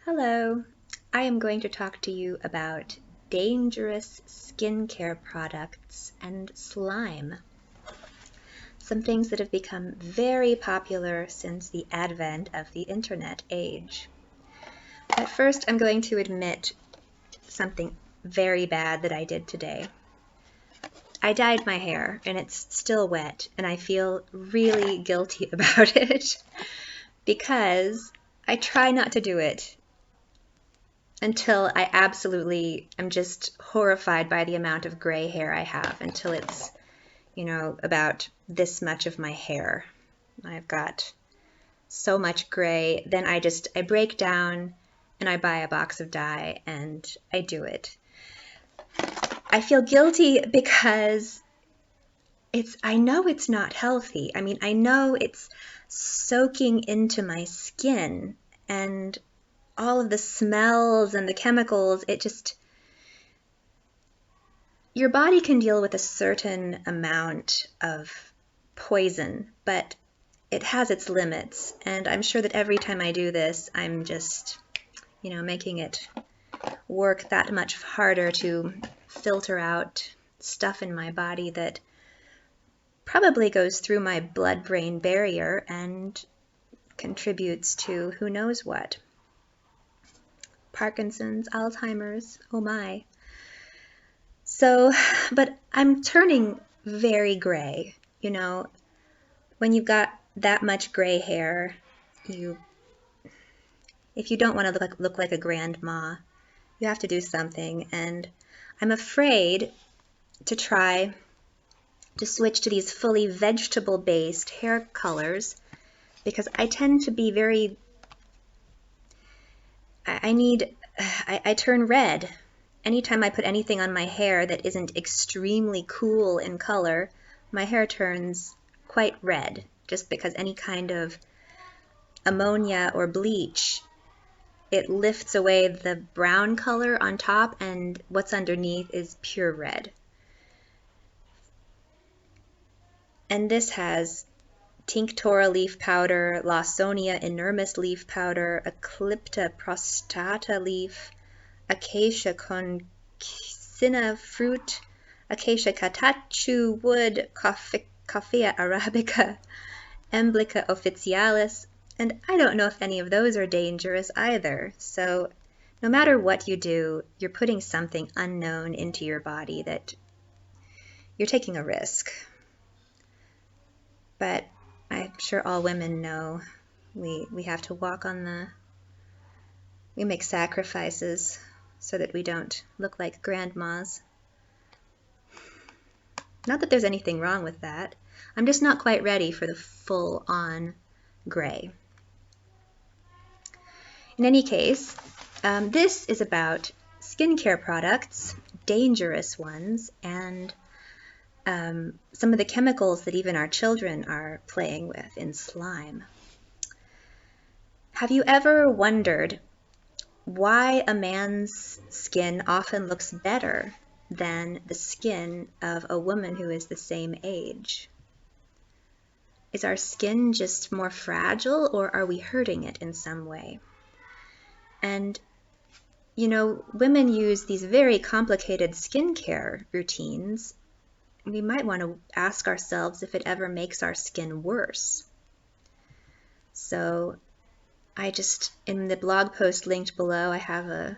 Hello, I am going to talk to you about dangerous skincare products and slime, some things that have become very popular since the advent of the internet age. But first, I'm going to admit something very bad that I did today. I dyed my hair and it's still wet, and I feel really guilty about it because I try not to do it until I absolutely am just horrified by the amount of gray hair I have until it's, about this much of my hair. I've got so much gray. Then I break down and I buy a box of dye and I do it. I feel guilty because I know it's not healthy. I know it's soaking into my skin and all of the smells and the chemicals, your body can deal with a certain amount of poison, but it has its limits. And I'm sure that every time I do this, I'm just, making it work that much harder to filter out stuff in my body that probably goes through my blood-brain barrier and contributes to who knows what. Parkinson's, Alzheimer's, oh my. So, but I'm turning very gray, when you've got that much gray hair, if you don't want to look like a grandma, you have to do something. And I'm afraid to try to switch to these fully vegetable-based hair colors because I tend to be I turn red. Anytime I put anything on my hair that isn't extremely cool in color, my hair turns quite red just because any kind of ammonia or bleach, it lifts away the brown color on top and what's underneath is pure red. And this has Tinctora leaf powder, Lawsonia inermis leaf powder, Eclipta prostata leaf, Acacia concina fruit, Acacia catachu wood, Coffea arabica, Emblica officialis, and I don't know if any of those are dangerous either. So no matter what you do, you're putting something unknown into your body that you're taking a risk. But I'm sure all women know we have to we make sacrifices so that we don't look like grandmas. Not that there's anything wrong with that. I'm just not quite ready for the full-on gray. In any case, this is about skincare products, dangerous ones, and some of the chemicals that even our children are playing with in slime. Have you ever wondered why a man's skin often looks better than the skin of a woman who is the same age? Is our skin just more fragile, or are we hurting it in some way? And, women use these very complicated skincare routines. We might want to ask ourselves if it ever makes our skin worse. So in the blog post linked below, I have a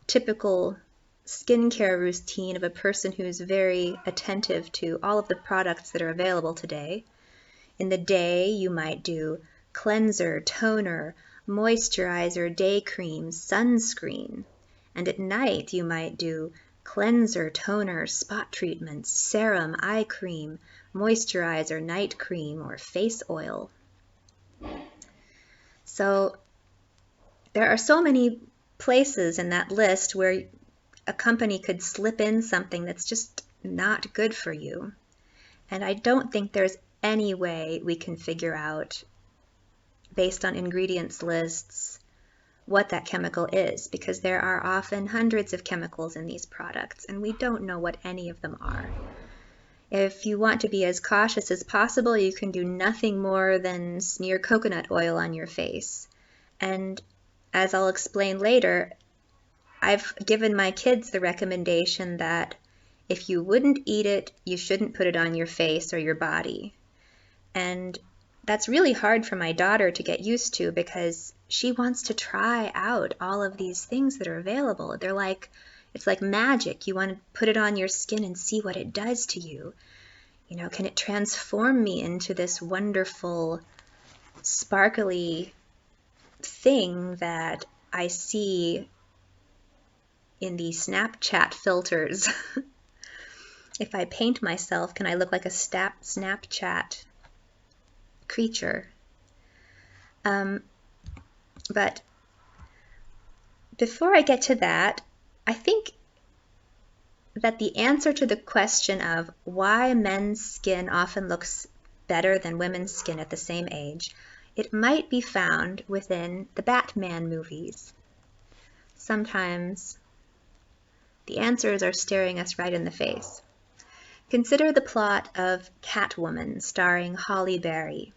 typical skincare routine of a person who is very attentive to all of the products that are available today. In the day, you might do cleanser, toner, moisturizer, day cream, sunscreen. And at night, you might do cleanser, toner, spot treatments, serum, eye cream, moisturizer, night cream, or face oil. So there are so many places in that list where a company could slip in something that's just not good for you. And I don't think there's any way we can figure out, based on ingredients lists, what that chemical is, because there are often hundreds of chemicals in these products, and we don't know what any of them are. If you want to be as cautious as possible, you can do nothing more than smear coconut oil on your face. And as I'll explain later, I've given my kids the recommendation that if you wouldn't eat it, you shouldn't put it on your face or your body. And that's really hard for my daughter to get used to because she wants to try out all of these things that are available. It's like magic. You want to put it on your skin and see what it does to you. You know, can it transform me into this wonderful, sparkly thing that I see in the Snapchat filters? If I paint myself, can I look like a Snapchat creature? But before I get to that, I think that the answer to the question of why men's skin often looks better than women's skin at the same age, it might be found within the Batman movies. Sometimes the answers are staring us right in the face. Consider the plot of Catwoman, starring Halle Berry.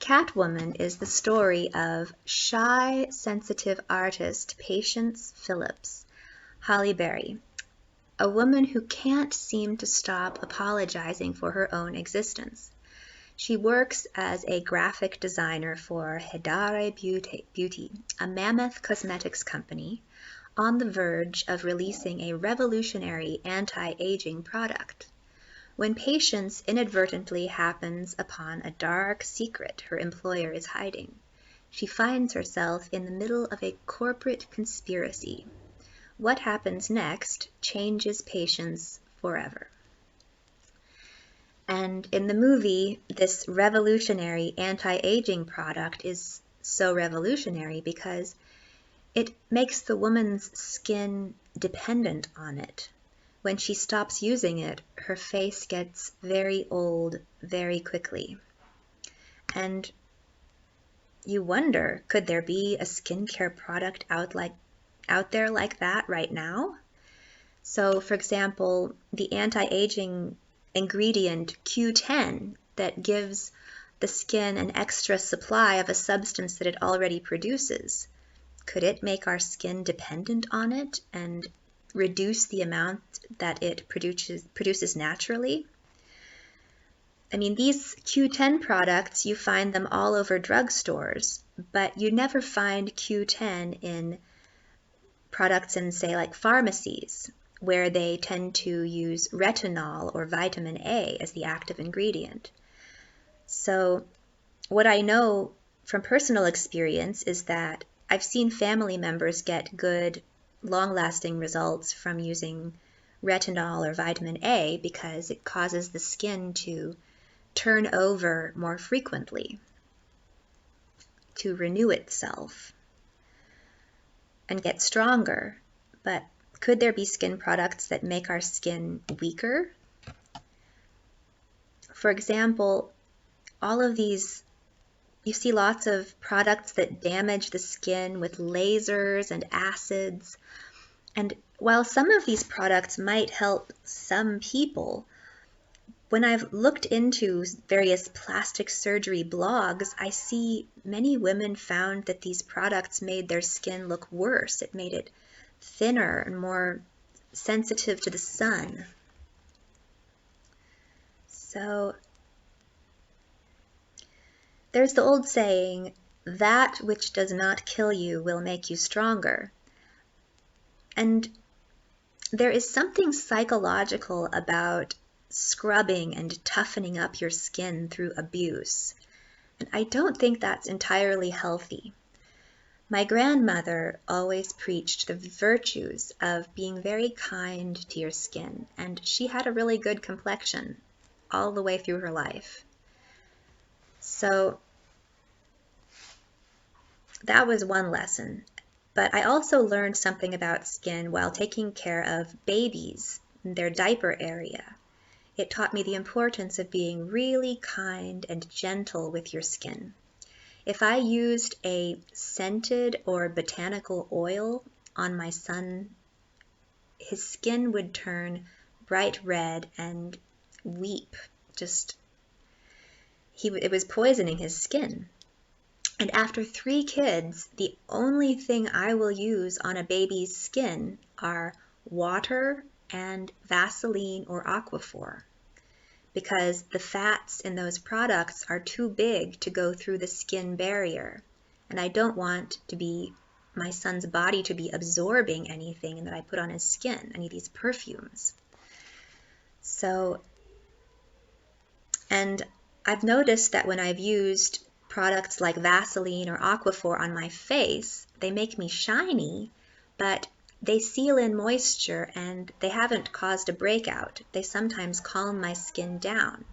Catwoman is the story of shy, sensitive artist Patience Phillips, Halle Berry, a woman who can't seem to stop apologizing for her own existence. She works as a graphic designer for Hedare Beauty, a mammoth cosmetics company on the verge of releasing a revolutionary anti-aging product, when Patience inadvertently happens upon a dark secret her employer is hiding. She finds herself in the middle of a corporate conspiracy. What happens next changes Patience forever. And in the movie, this revolutionary anti-aging product is so revolutionary because it makes the woman's skin dependent on it. When she stops using it, her face gets very old very quickly. And you wonder, could there be a skincare product out there like that right now? So, for example, the anti-aging ingredient Q10 that gives the skin an extra supply of a substance that it already produces. Could it make our skin dependent on it and reduce the amount that it produces naturally? I mean, these Q10 products, you find them all over drugstores, but you never find Q10 in products in, say, like pharmacies, where they tend to use retinol or vitamin A as the active ingredient. So what I know from personal experience is that I've seen family members get good, long-lasting results from using retinol or vitamin A because it causes the skin to turn over more frequently, to renew itself and get stronger. But could there be skin products that make our skin weaker? For example, all of these, you see lots of products that damage the skin with lasers and acids. And while some of these products might help some people, when I've looked into various plastic surgery blogs, I see many women found that these products made their skin look worse. It made it thinner and more sensitive to the sun. So there's the old saying, that which does not kill you will make you stronger. And there is something psychological about scrubbing and toughening up your skin through abuse. And I don't think that's entirely healthy. My grandmother always preached the virtues of being very kind to your skin, and she had a really good complexion all the way through her life. So that was one lesson. But I also learned something about skin while taking care of babies in their diaper area. It taught me the importance of being really kind and gentle with your skin. If I used a scented or botanical oil on my son, his skin would turn bright red and weep. It was poisoning his skin. And after 3 kids, the only thing I will use on a baby's skin are water and Vaseline or Aquaphor, because the fats in those products are too big to go through the skin barrier. And I don't want my son's body to be absorbing anything that I put on his skin, any of these perfumes. So, and I've noticed that when I've used products like Vaseline or Aquaphor on my face, they make me shiny, but they seal in moisture and they haven't caused a breakout. They sometimes calm my skin down.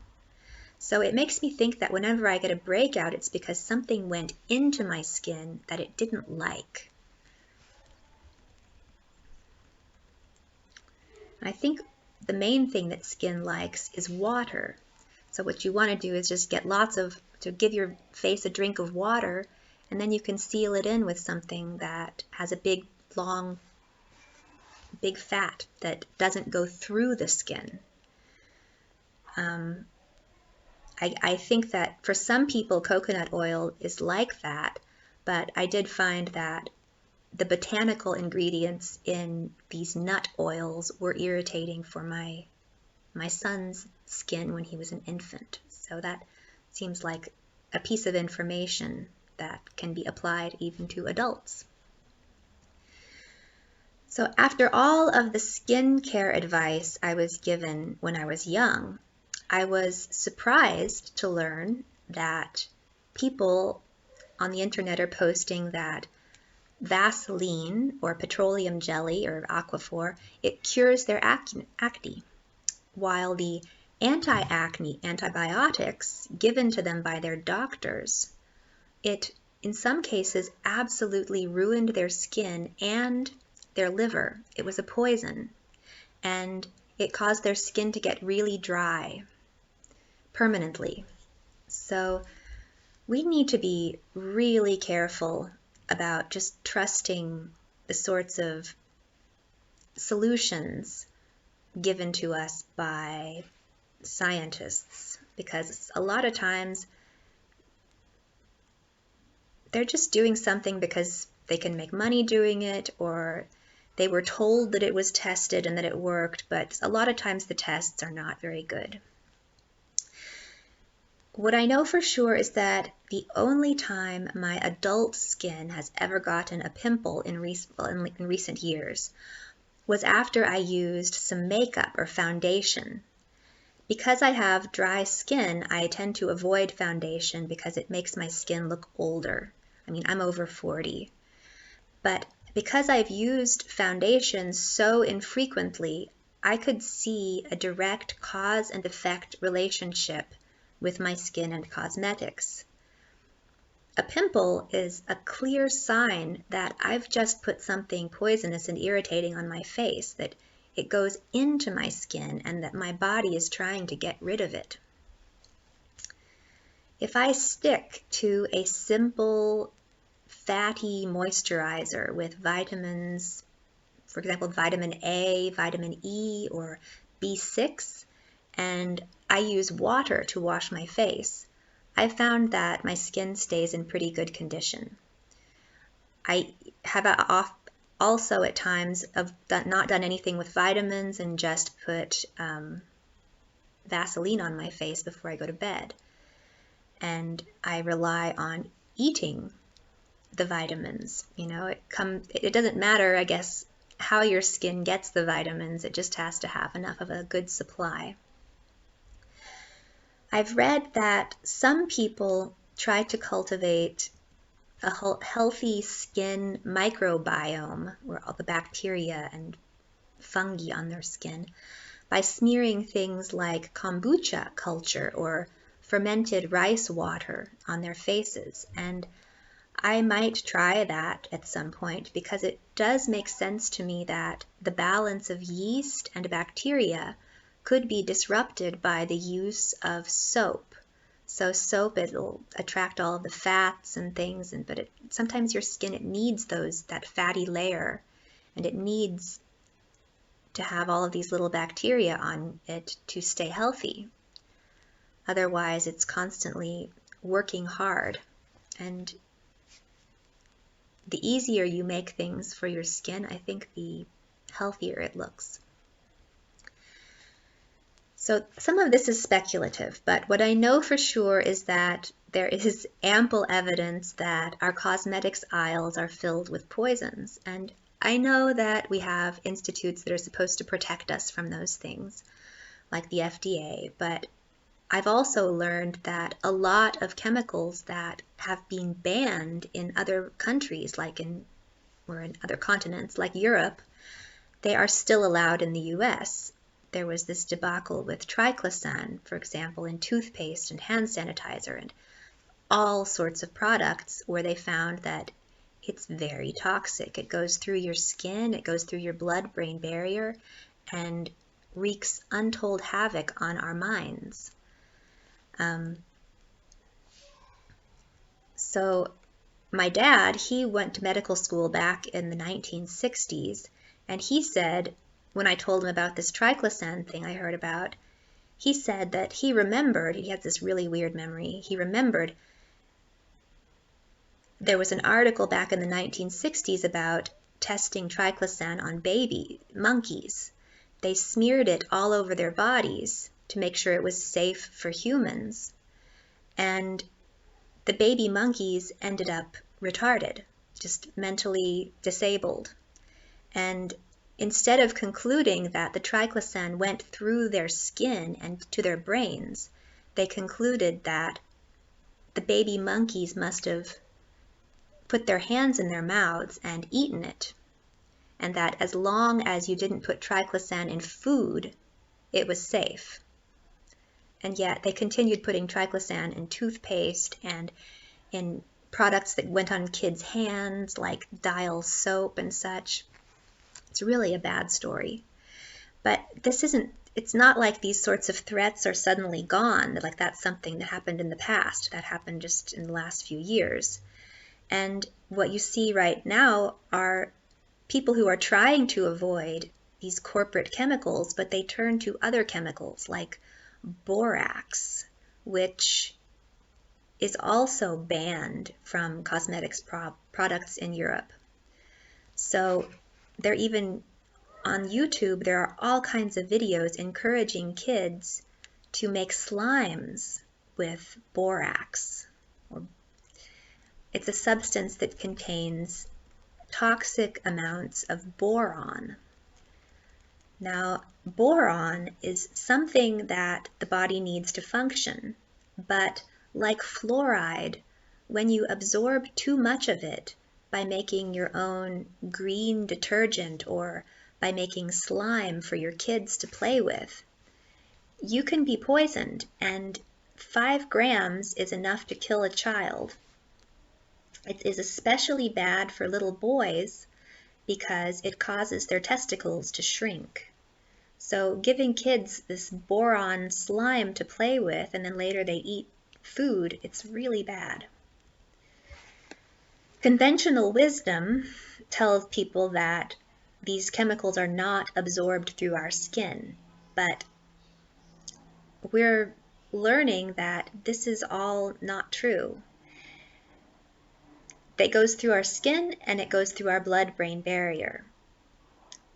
So it makes me think that whenever I get a breakout, it's because something went into my skin that it didn't like. I think the main thing that skin likes is water. So what you want to do is just get to give your face a drink of water, and then you can seal it in with something that has a big fat that doesn't go through the skin. I think that for some people, coconut oil is like that, but I did find that the botanical ingredients in these nut oils were irritating for my son's skin when he was an infant. So that seems like a piece of information that can be applied even to adults. So after all of the skincare advice I was given when I was young, I was surprised to learn that people on the internet are posting that Vaseline or petroleum jelly or Aquaphor, it cures their acne, while the anti-acne antibiotics given to them by their doctors, it in some cases absolutely ruined their skin and their liver. It was a poison, and it caused their skin to get really dry permanently. So we need to be really careful about just trusting the sorts of solutions given to us by scientists, because a lot of times they're just doing something because they can make money doing it, or they were told that it was tested and that it worked, but a lot of times the tests are not very good. What I know for sure is that the only time my adult skin has ever gotten a pimple in recent years was after I used some makeup or foundation. Because I have dry skin, I tend to avoid foundation because it makes my skin look older. I mean, I'm over 40. But because I've used foundation so infrequently, I could see a direct cause and effect relationship with my skin and cosmetics. A pimple is a clear sign that I've just put something poisonous and irritating on my face, that it goes into my skin and that my body is trying to get rid of it. If I stick to a simple fatty moisturizer with vitamins, for example, vitamin A, vitamin E, or B6, and I use water to wash my face, I found that my skin stays in pretty good condition. I have also at times not done anything with vitamins and just put Vaseline on my face before I go to bed. And I rely on eating the vitamins. You know, it doesn't matter, I guess, how your skin gets the vitamins. It just has to have enough of a good supply. I've read that some people try to cultivate a healthy skin microbiome, or all the bacteria and fungi on their skin, by smearing things like kombucha culture or fermented rice water on their faces. And I might try that at some point, because it does make sense to me that the balance of yeast and bacteria could be disrupted by the use of soap. So soap, it'll attract all of the fats and things, but sometimes your skin, it needs that fatty layer, and it needs to have all of these little bacteria on it to stay healthy. Otherwise, it's constantly working hard, and the easier you make things for your skin, I think the healthier it looks. So some of this is speculative, but what I know for sure is that there is ample evidence that our cosmetics aisles are filled with poisons. And I know that we have institutes that are supposed to protect us from those things, like the FDA, but I've also learned that a lot of chemicals that have been banned in other countries, or in other continents, like Europe, they are still allowed in the US. There was this debacle with triclosan, for example, in toothpaste and hand sanitizer and all sorts of products where they found that it's very toxic. It goes through your skin, it goes through your blood-brain barrier, and wreaks untold havoc on our minds. So my dad, he went to medical school back in the 1960s, and he said, when I told him about this triclosan thing I heard about, he said that he remembered, he had this really weird memory, he remembered there was an article back in the 1960s about testing triclosan on baby monkeys. They smeared it all over their bodies to make sure it was safe for humans. And the baby monkeys ended up retarded, just mentally disabled. And instead of concluding that the triclosan went through their skin and to their brains, they concluded that the baby monkeys must have put their hands in their mouths and eaten it, and that as long as you didn't put triclosan in food, it was safe. And yet they continued putting triclosan in toothpaste and in products that went on kids' hands, like Dial soap and such. It's really a bad story. But it's not like these sorts of threats are suddenly gone, like that's something that happened in the past. That happened just in the last few years. And what you see right now are people who are trying to avoid these corporate chemicals, but they turn to other chemicals like borax, which is also banned from cosmetics products in Europe. So they're even on YouTube, there are all kinds of videos encouraging kids to make slimes with borax. It's a substance that contains toxic amounts of boron. Now, boron is something that the body needs to function, but like fluoride, when you absorb too much of it by making your own green detergent or by making slime for your kids to play with, you can be poisoned, and 5 grams is enough to kill a child. It is especially bad for little boys because it causes their testicles to shrink. So giving kids this boron slime to play with and then later they eat food, it's really bad. Conventional wisdom tells people that these chemicals are not absorbed through our skin, but we're learning that this is all not true. It goes through our skin and it goes through our blood-brain barrier.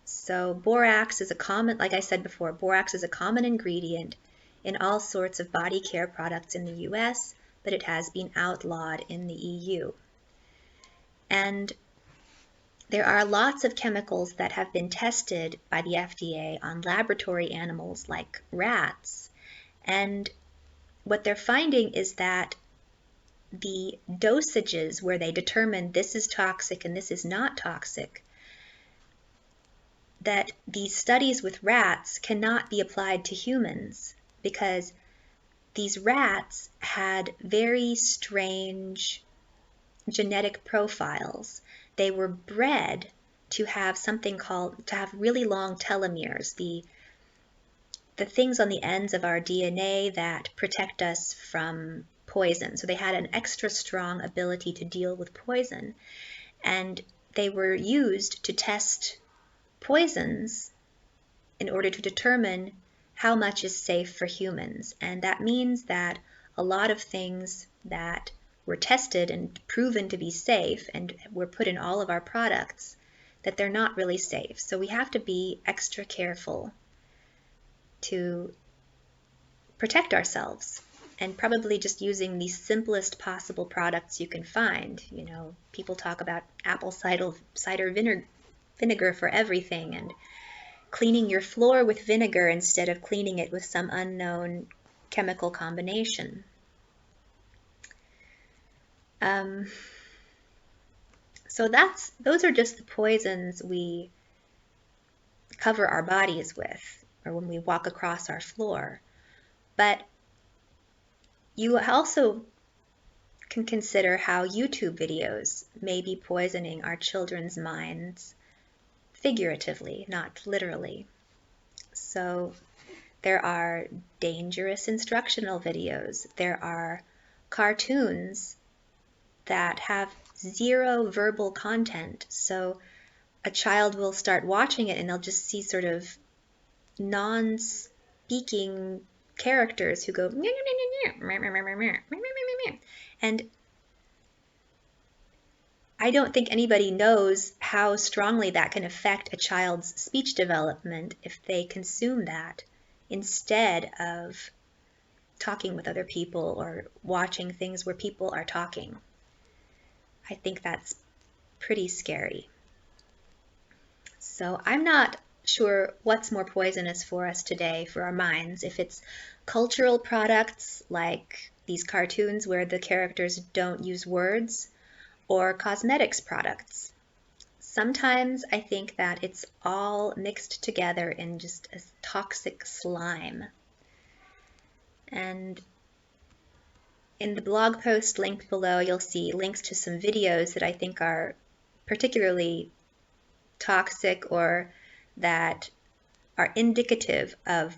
So borax is like I said before, borax is a common ingredient in all sorts of body care products in the US, but it has been outlawed in the EU. And there are lots of chemicals that have been tested by the FDA on laboratory animals like rats. And what they're finding is that the dosages where they determine this is toxic and this is not toxic, that these studies with rats cannot be applied to humans because these rats had very strange genetic profiles. They were bred to have to have really long telomeres, the things on the ends of our DNA that protect us from poison. So they had an extra strong ability to deal with poison. And they were used to test poisons in order to determine how much is safe for humans. And that means that a lot of things that were tested and proven to be safe and were put in all of our products, that they're not really safe. So we have to be extra careful to protect ourselves, and probably just using the simplest possible products you can find. You know, people talk about apple cider vinegar for everything, and cleaning your floor with vinegar instead of cleaning it with some unknown chemical combination. So those are just the poisons we cover our bodies with, or when we walk across our floor. But you also can consider how YouTube videos may be poisoning our children's minds figuratively, not literally. So there are dangerous instructional videos. There are cartoons that have zero verbal content. So a child will start watching it and they'll just see sort of non-speaking characters who go, and I don't think anybody knows how strongly that can affect a child's speech development if they consume that instead of talking with other people or watching things where people are talking. I think that's pretty scary. So I'm not sure what's more poisonous for us today, for our minds, if it's cultural products like these cartoons where the characters don't use words, or cosmetics products. Sometimes I think that it's all mixed together in just a toxic slime. And in the blog post linked below, you'll see links to some videos that I think are particularly toxic or that are indicative of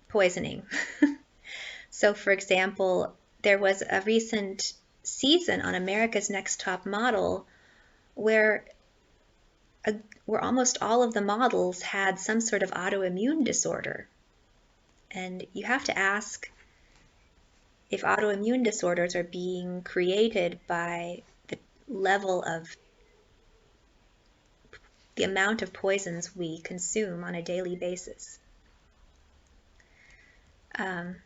poisoning. So for example, there was a recent season on America's Next Top Model where almost all of the models had some sort of autoimmune disorder. And you have to ask if autoimmune disorders are being created by the level of the amount of poisons we consume on a daily basis.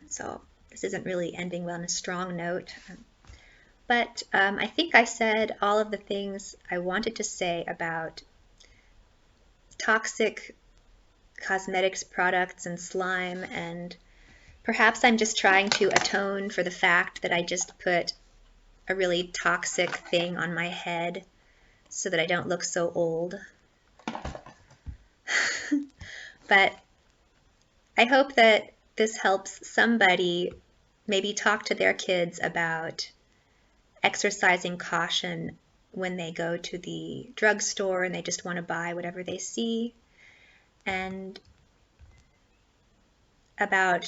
So this isn't really ending well on a strong note. But I think I said all of the things I wanted to say about toxic cosmetics products and slime, and perhaps I'm just trying to atone for the fact that I just put a really toxic thing on my head so that I don't look so old. But I hope that this helps somebody maybe talk to their kids about exercising caution when they go to the drugstore and they just want to buy whatever they see, and about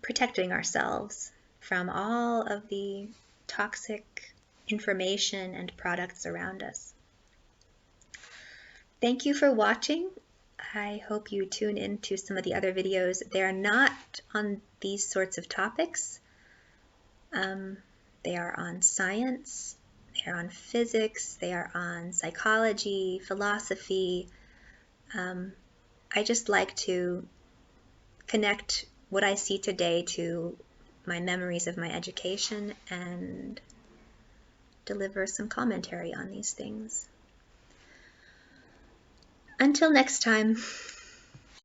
protecting ourselves from all of the toxic information and products around us. Thank you for watching. I hope you tune in to some of the other videos. They're not on these sorts of topics. They are on science, they are on physics, they are on psychology, philosophy. I just like to connect what I see today to my memories of my education and deliver some commentary on these things. Until next time.